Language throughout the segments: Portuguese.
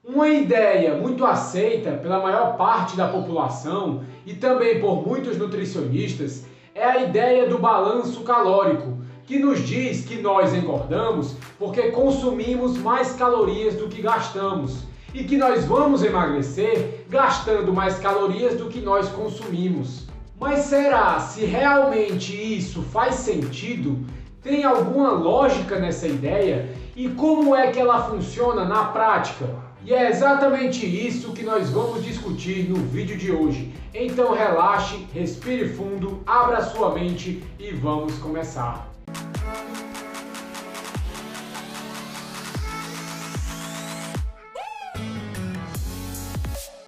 Uma ideia muito aceita pela maior parte da população e também por muitos nutricionistas é a ideia do balanço calórico, que nos diz que nós engordamos porque consumimos mais calorias do que gastamos e que nós vamos emagrecer gastando mais calorias do que nós consumimos. Mas será se realmente isso faz sentido? Tem alguma lógica nessa ideia? E como é que ela funciona na prática? E é exatamente isso que nós vamos discutir no vídeo de hoje. Então relaxe, respire fundo, abra sua mente e vamos começar.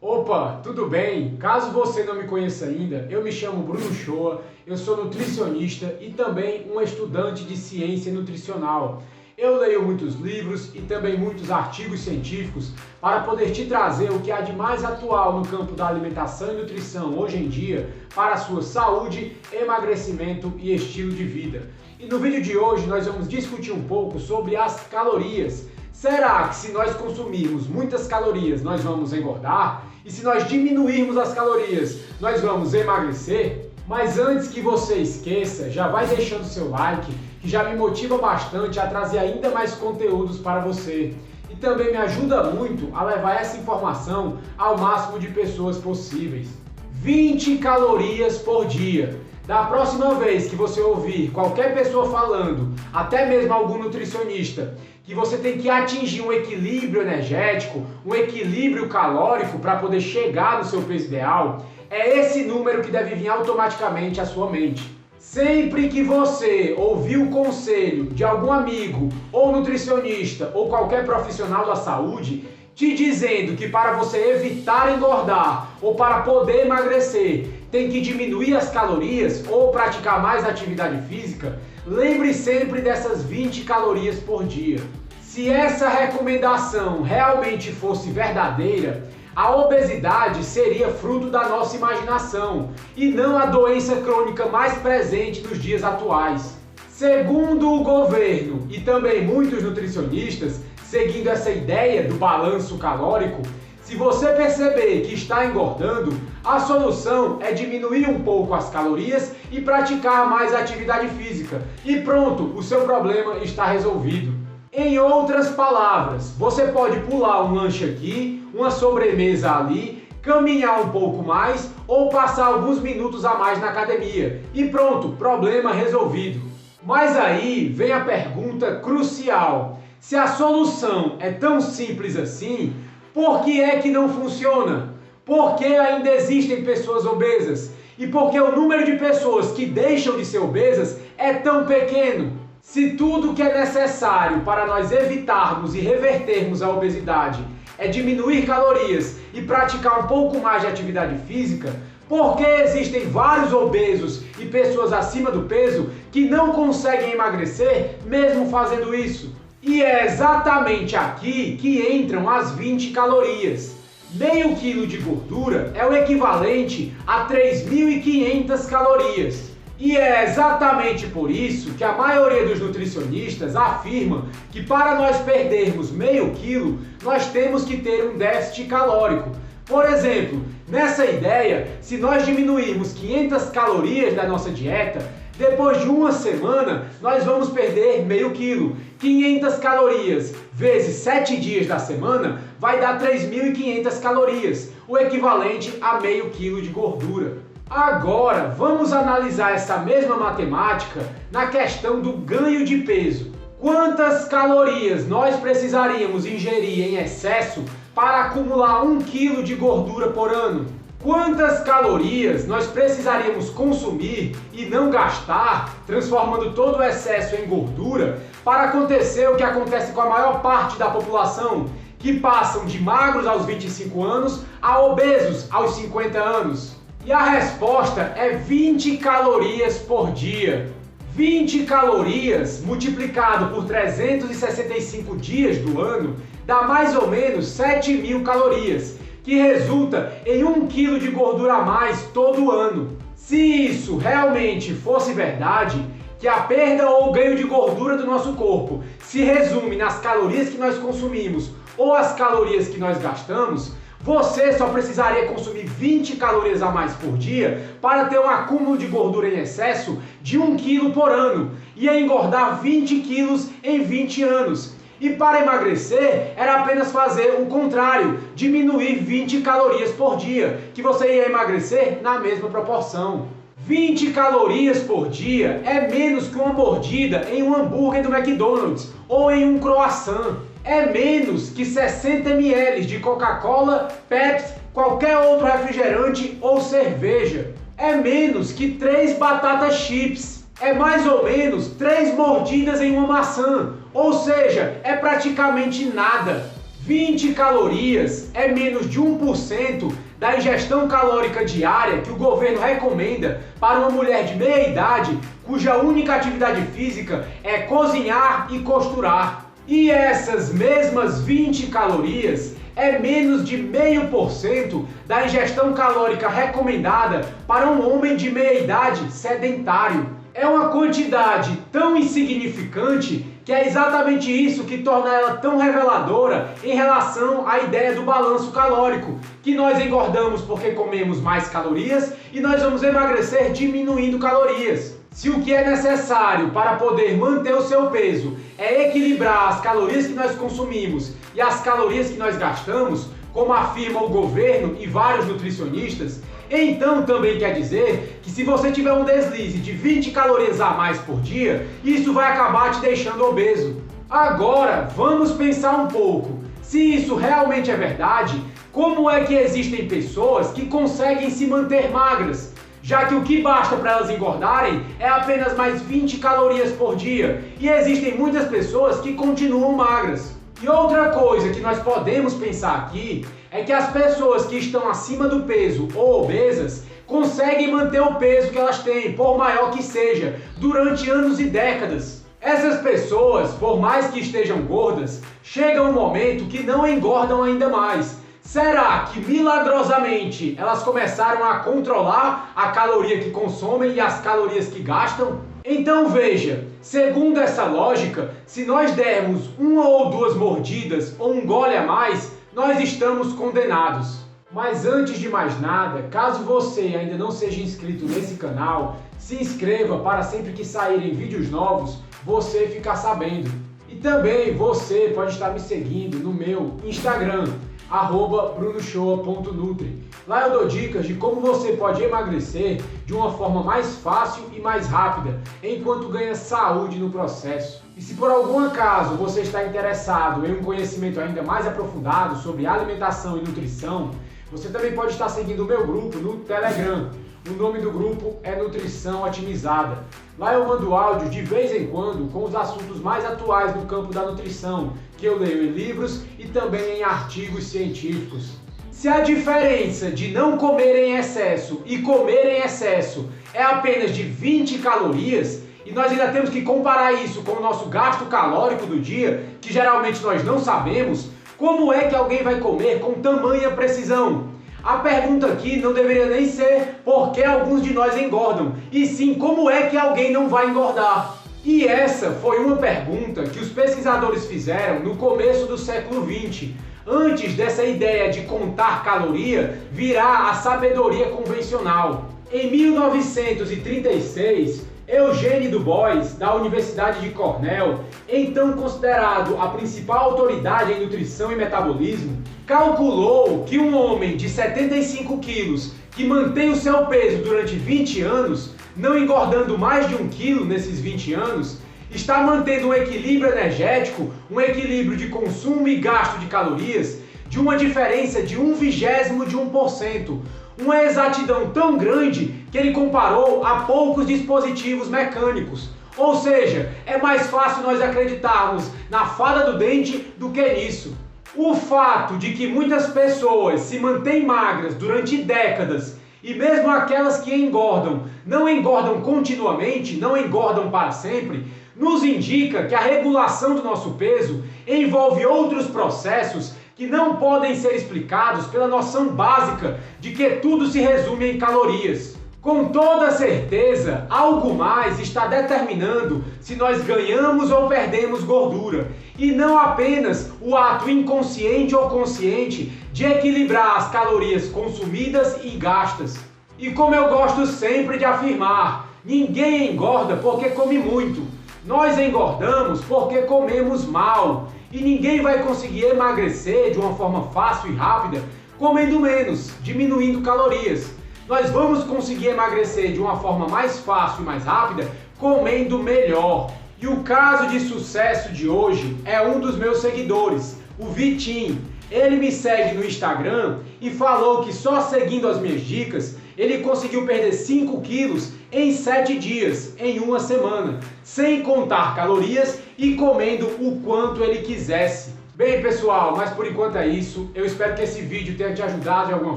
Opa, tudo bem? Caso você não me conheça ainda, eu me chamo Bruno Shoa, eu sou nutricionista e também um estudante de ciência nutricional. Eu leio muitos livros e também muitos artigos científicos para poder te trazer o que há de mais atual no campo da alimentação e nutrição hoje em dia para a sua saúde, emagrecimento e estilo de vida. E no vídeo de hoje nós vamos discutir um pouco sobre as calorias. Será que se nós consumirmos muitas calorias nós vamos engordar? E se nós diminuirmos as calorias nós vamos emagrecer? Mas antes que você esqueça, já vai deixando seu like, que já me motiva bastante a trazer ainda mais conteúdos para você. E também me ajuda muito a levar essa informação ao máximo de pessoas possíveis. 20 calorias por dia. Da próxima vez que você ouvir qualquer pessoa falando, até mesmo algum nutricionista, que você tem que atingir um equilíbrio energético, um equilíbrio calórico para poder chegar no seu peso ideal, é esse número que deve vir automaticamente à sua mente. Sempre que você ouvir o conselho de algum amigo, ou nutricionista, ou qualquer profissional da saúde, te dizendo que para você evitar engordar ou para poder emagrecer, tem que diminuir as calorias ou praticar mais atividade física, lembre sempre dessas 20 calorias por dia. Se essa recomendação realmente fosse verdadeira, a obesidade seria fruto da nossa imaginação e não a doença crônica mais presente nos dias atuais. Segundo o governo e também muitos nutricionistas, seguindo essa ideia do balanço calórico, se você perceber que está engordando, a solução é diminuir um pouco as calorias e praticar mais atividade física. E pronto, o seu problema está resolvido. Em outras palavras, você pode pular um lanche aqui, uma sobremesa ali, caminhar um pouco mais ou passar alguns minutos a mais na academia. E pronto, problema resolvido. Mas aí vem a pergunta crucial. Se a solução é tão simples assim, por que é que não funciona? Por que ainda existem pessoas obesas? E por que o número de pessoas que deixam de ser obesas é tão pequeno? Se tudo que é necessário para nós evitarmos e revertermos a obesidade é diminuir calorias e praticar um pouco mais de atividade física, por que existem vários obesos e pessoas acima do peso que não conseguem emagrecer mesmo fazendo isso? E é exatamente aqui que entram as 20 calorias. Meio quilo de gordura é o equivalente a 3.500 calorias. E é exatamente por isso que a maioria dos nutricionistas afirma que para nós perdermos meio quilo, nós temos que ter um déficit calórico. Por exemplo, nessa ideia, se nós diminuirmos 500 calorias da nossa dieta, depois de uma semana, nós vamos perder meio quilo. 500 calorias vezes 7 dias da semana vai dar 3.500 calorias, o equivalente a meio quilo de gordura. Agora, vamos analisar essa mesma matemática na questão do ganho de peso. Quantas calorias nós precisaríamos ingerir em excesso para acumular 1 kg de gordura por ano? Quantas calorias nós precisaríamos consumir e não gastar, transformando todo o excesso em gordura, para acontecer o que acontece com a maior parte da população, que passam de magros aos 25 anos a obesos aos 50 anos? E a resposta é 20 calorias por dia. 20 calorias multiplicado por 365 dias do ano dá mais ou menos 7.000 calorias, que resulta em 1 kg de gordura a mais todo ano. Se isso realmente fosse verdade, que a perda ou ganho de gordura do nosso corpo se resume nas calorias que nós consumimos ou as calorias que nós gastamos, você só precisaria consumir 20 calorias a mais por dia para ter um acúmulo de gordura em excesso de 1 kg por ano e engordar 20 quilos em 20 anos. E para emagrecer, era apenas fazer o contrário, diminuir 20 calorias por dia, que você ia emagrecer na mesma proporção. 20 calorias por dia é menos que uma mordida em um hambúrguer do McDonald's ou em um croissant. É menos que 60 ml de Coca-Cola, Pepsi, qualquer outro refrigerante ou cerveja. É menos que 3 batatas chips. É mais ou menos 3 mordidas em uma maçã. Ou seja, é praticamente nada. 20 calorias é menos de 1% da ingestão calórica diária que o governo recomenda para uma mulher de meia idade cuja única atividade física é cozinhar e costurar. E essas mesmas 20 calorias é menos de 0,5% da ingestão calórica recomendada para um homem de meia idade sedentário. É uma quantidade tão insignificante que é exatamente isso que torna ela tão reveladora em relação à ideia do balanço calórico, que nós engordamos porque comemos mais calorias e nós vamos emagrecer diminuindo calorias. Se o que é necessário para poder manter o seu peso é equilibrar as calorias que nós consumimos e as calorias que nós gastamos, como afirma o governo e vários nutricionistas, então também quer dizer que se você tiver um deslize de 20 calorias a mais por dia, isso vai acabar te deixando obeso. Agora, vamos pensar um pouco. Se isso realmente é verdade, como é que existem pessoas que conseguem se manter magras? Já que o que basta para elas engordarem é apenas mais 20 calorias por dia, e existem muitas pessoas que continuam magras. E outra coisa que nós podemos pensar aqui é que as pessoas que estão acima do peso ou obesas conseguem manter o peso que elas têm, por maior que seja, durante anos e décadas. Essas pessoas, por mais que estejam gordas, chega um momento que não engordam ainda mais. Será que milagrosamente elas começaram a controlar a caloria que consomem e as calorias que gastam? Então veja, segundo essa lógica, se nós dermos uma ou duas mordidas ou um gole a mais, nós estamos condenados. Mas antes de mais nada, caso você ainda não seja inscrito nesse canal, se inscreva para sempre que saírem vídeos novos, você ficar sabendo. E também você pode estar me seguindo no meu Instagram, @brunoshoa.nutri. Lá eu dou dicas de como você pode emagrecer de uma forma mais fácil e mais rápida, enquanto ganha saúde no processo. E se por algum acaso você está interessado em um conhecimento ainda mais aprofundado sobre alimentação e nutrição, você também pode estar seguindo o meu grupo no Telegram. O nome do grupo é Nutrição Otimizada. Lá eu mando áudios de vez em quando com os assuntos mais atuais do campo da nutrição, que eu leio em livros e também em artigos científicos. Se a diferença de não comer em excesso e comer em excesso é apenas de 20 calorias, e nós ainda temos que comparar isso com o nosso gasto calórico do dia, que geralmente nós não sabemos, como é que alguém vai comer com tamanha precisão? A pergunta aqui não deveria nem ser por que alguns de nós engordam, e sim como é que alguém não vai engordar. E essa foi uma pergunta que os pesquisadores fizeram no começo do século XX, antes dessa ideia de contar caloria virar a sabedoria convencional. Em 1936, Eugene Du Bois, da Universidade de Cornell, então considerado a principal autoridade em nutrição e metabolismo, calculou que um homem de 75 quilos que mantém o seu peso durante 20 anos, não engordando mais de 1 quilo nesses 20 anos, está mantendo um equilíbrio energético, um equilíbrio de consumo e gasto de calorias, de uma diferença de 0,1%. Uma exatidão tão grande que ele comparou a poucos dispositivos mecânicos. Ou seja, é mais fácil nós acreditarmos na fada do dente do que nisso. O fato de que muitas pessoas se mantêm magras durante décadas e mesmo aquelas que engordam, não engordam continuamente, não engordam para sempre, nos indica que a regulação do nosso peso envolve outros processos que não podem ser explicados pela noção básica de que tudo se resume em calorias. Com toda certeza, algo mais está determinando se nós ganhamos ou perdemos gordura, e não apenas o ato inconsciente ou consciente de equilibrar as calorias consumidas e gastas. E como eu gosto sempre de afirmar, ninguém engorda porque come muito. Nós engordamos porque comemos mal. E ninguém vai conseguir emagrecer de uma forma fácil e rápida comendo menos, diminuindo calorias. Nós vamos conseguir emagrecer de uma forma mais fácil e mais rápida comendo melhor. E o caso de sucesso de hoje é um dos meus seguidores, o Vitinho. Ele me segue no Instagram e falou que só seguindo as minhas dicas ele conseguiu perder 5 quilos em 7 dias, em uma semana, sem contar calorias e comendo o quanto ele quisesse. Bem, pessoal, mas por enquanto é isso. Eu espero que esse vídeo tenha te ajudado de alguma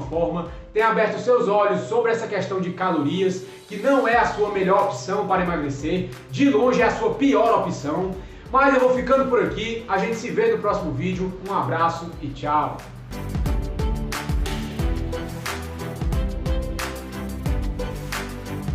forma, tenha aberto seus olhos sobre essa questão de calorias, que não é a sua melhor opção para emagrecer, de longe é a sua pior opção. Mas eu vou ficando por aqui, a gente se vê no próximo vídeo. Um abraço e tchau!